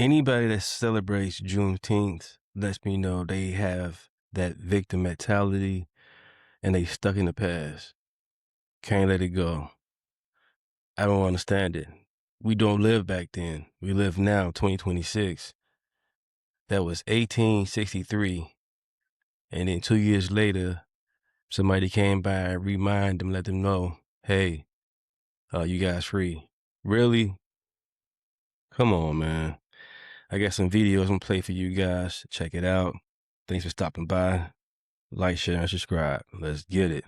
Anybody that celebrates Juneteenth lets me know they have that victim mentality and they stuck in the past. Can't let it go. I don't understand it. We don't live back then. We live now, 2026. That was 1863. And then 2 years later, somebody came by and remind them, let them know, hey, you guys free. Really? Come on, man. I got some videos I'm gonna play for you guys. Check it out. Thanks for stopping by. Like, share, and subscribe. Let's get it.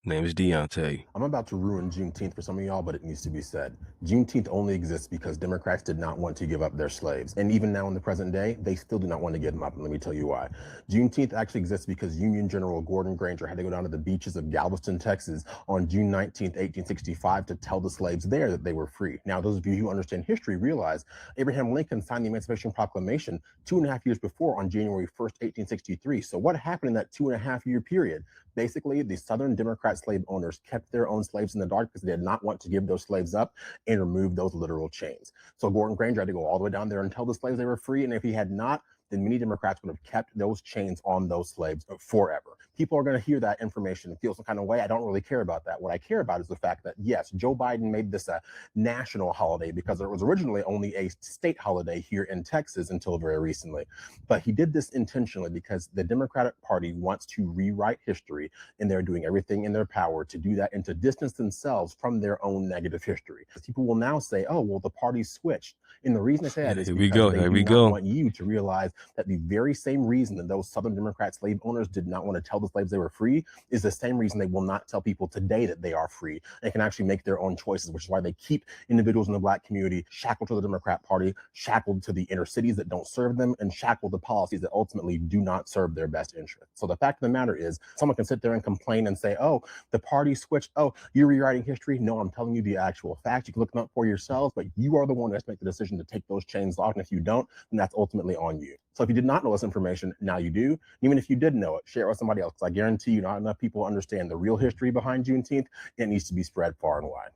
Name is Deontay. I'm about to ruin Juneteenth for some of y'all, but it needs to be said. Juneteenth only exists because Democrats did not want to give up their slaves. And even now in the present day, they still do not want to give them up. And let me tell you why. Juneteenth actually exists because Union General Gordon Granger had to go down to the beaches of Galveston, Texas on June 19th, 1865 to tell the slaves there that they were free. Now, those of you who understand history realize Abraham Lincoln signed the Emancipation Proclamation 2.5 years before on January 1st, 1863. So what happened in that 2.5 year period? Basically, the Southern Democrat slave owners kept their own slaves in the dark because they did not want to give those slaves up and remove those literal chains. So Gordon Granger had to go all the way down there and tell the slaves they were free. And if he had not, then many Democrats would have kept those chains on those slaves forever. People are going to hear that information and feel some kind of way. I don't really care about that. What I care about is the fact that, yes, Joe Biden made this a national holiday because it was originally only a state holiday here in Texas until very recently. But he did this intentionally because the Democratic Party wants to rewrite history, and they're doing everything in their power to do that and to distance themselves from their own negative history. People will now say, oh, well, the party switched. And the reason I say that is because they do not want you to realize that the very same reason that those Southern Democrat slave owners did not want to tell the slaves they were free is the same reason they will not tell people today that they are free and can actually make their own choices, which is why they keep individuals in the Black community shackled to the Democrat Party, shackled to the inner cities that don't serve them, and shackled to policies that ultimately do not serve their best interest. So the fact of the matter is, someone can sit there and complain and say, oh, the party switched. Oh, you're rewriting history. No, I'm telling you the actual facts. You can look them up for yourselves, but you are the one that's make the decision to take those chains off. And if you don't, then that's ultimately on you. So if you did not know this information, now you do. And even if you did know it, share it with somebody else, because I guarantee you not enough people understand the real history behind Juneteenth. It needs to be spread far and wide.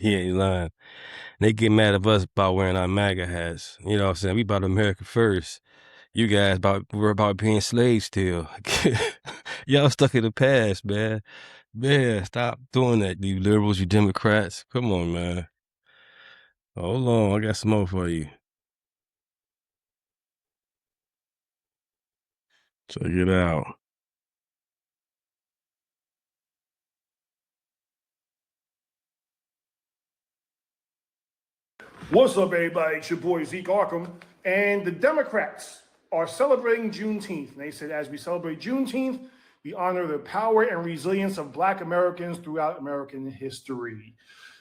Yeah, you lying. They get mad at us about wearing our MAGA hats. You know what I'm saying? We about America first. You guys we're about being slaves still. Y'all stuck in the past, man. Man, stop doing that, you liberals, you Democrats. Come on, man. Hold on, I got some more for you. Check it out. What's up, everybody? It's your boy Zeke Arkham, and the Democrats are celebrating Juneteenth. And they said, as we celebrate Juneteenth, we honor the power and resilience of Black Americans throughout American history.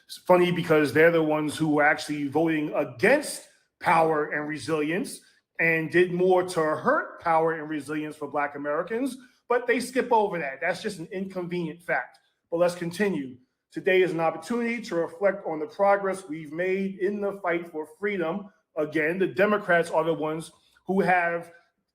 It's funny because they're the ones who were actually voting against power and resilience and did more to hurt power and resilience for Black Americans, but they skip over that. That's just an inconvenient fact. But let's continue. Today is an opportunity to reflect on the progress we've made in the fight for freedom. Again, the Democrats are the ones who have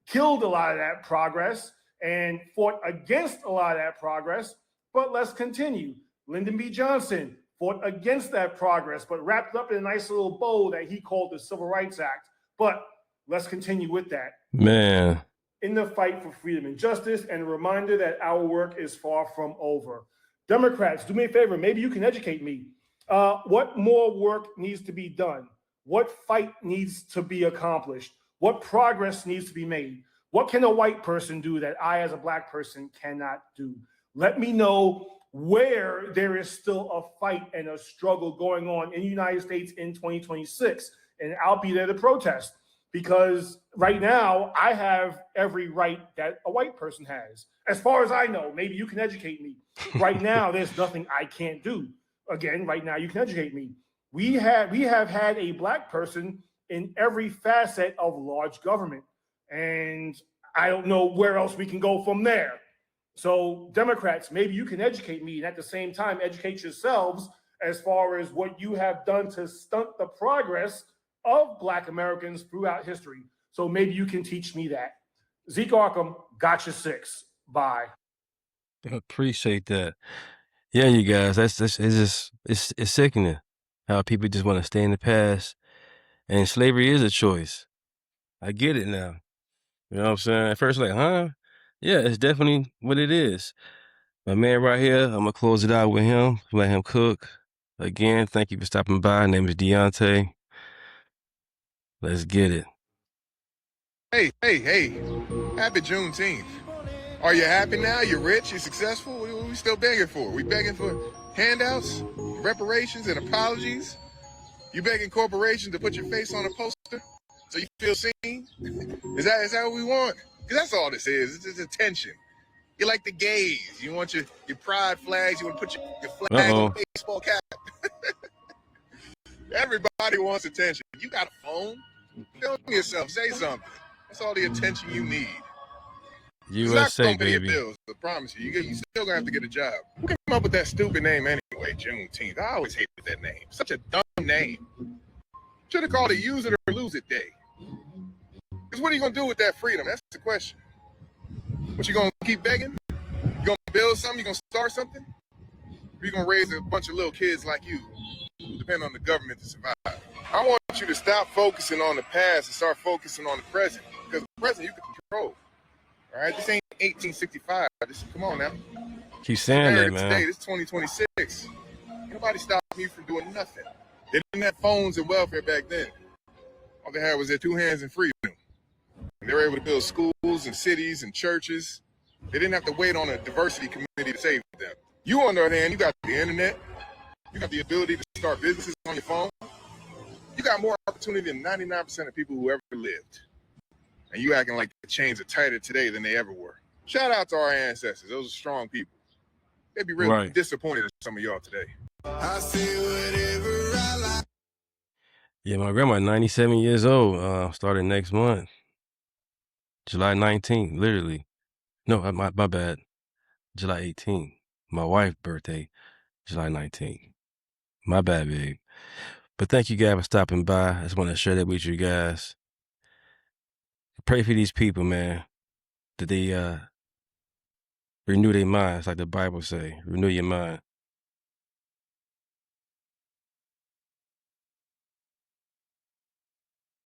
killed a lot of that progress and fought against a lot of that progress. But let's continue. Lyndon B. Johnson fought against that progress, but wrapped up in a nice little bow that he called the Civil Rights Act. But let's continue with that. Man. In the fight for freedom and justice, and a reminder that our work is far from over. Democrats, do me a favor. Maybe you can educate me. What more work needs to be done? What fight needs to be accomplished? What progress needs to be made? What can a white person do that I, as a Black person, cannot do? Let me know where there is still a fight and a struggle going on in the United States in 2026, and I'll be there to protest. Because right now, I have every right that a white person has. As far as I know, maybe you can educate me. Right now, there's nothing I can't do. Again, right now, you can educate me. We have had a Black person in every facet of large government. And I don't know where else we can go from there. So Democrats, maybe you can educate me and at the same time, educate yourselves as far as what you have done to stunt the progress of Black Americans throughout history. So maybe you can teach me that. Zeke Arkham, gotcha 6. Bye. Appreciate that. Yeah, you guys, it's sickening how people just want to stay in the past And slavery is a choice. I get it now. You know what I'm saying? At first, like, huh? Yeah, it's definitely what it is. My man right here, I'm gonna close it out with him, let him cook. Again, thank you for stopping by. Name is Deontay. Let's get it. Hey, happy Juneteenth. Are you happy now? You're rich? You're successful? What are we still begging for? We begging for handouts, reparations, and apologies? You begging corporations to put your face on a poster so you feel seen? Is that what we want? Because that's all this is. It's just attention. You like the gays. You want your pride flags. You want to put your flag on a baseball cap. Everybody wants attention. You got a phone. Film yourself. Say something. That's all the attention you need. USA, it's not gonna pay baby. Your bills, I promise you. You still gonna have to get a job. Who came up with that stupid name anyway? Juneteenth. I always hated that name. Such a dumb name. Should have called it Use It or Lose It Day. Because what are you gonna do with that freedom? That's the question. What, you gonna keep begging? You gonna build something? You gonna start something? Or you gonna raise a bunch of little kids like you who depend on the government to survive? I want you to stop focusing on the past and start focusing on the present. Because the present you can control. All right, this ain't 1865. Come on now. Keep saying that, man. Today, this is 2026. Nobody stopped me from doing nothing. They didn't have phones and welfare back then. All they had was their two hands and freedom. And they were able to build schools and cities and churches. They didn't have to wait on a diversity committee to save them. You, on the other hand, you got the internet. You got the ability to start businesses on your phone. You got more opportunity than 99% of people who ever lived. And you acting like the chains are tighter today than they ever were. Shout out to our ancestors. Those are strong people. They'd be really disappointed in some of y'all today. I say whatever I like. Yeah, my grandma, 97 years old, starting next month. July 19th, literally. No, my bad. July 18th. My wife's birthday, July 19th. My bad, babe. But thank you guys for stopping by. I just want to share that with you guys. Pray for these people, man, that they renew their minds, like the Bible say. Renew your mind.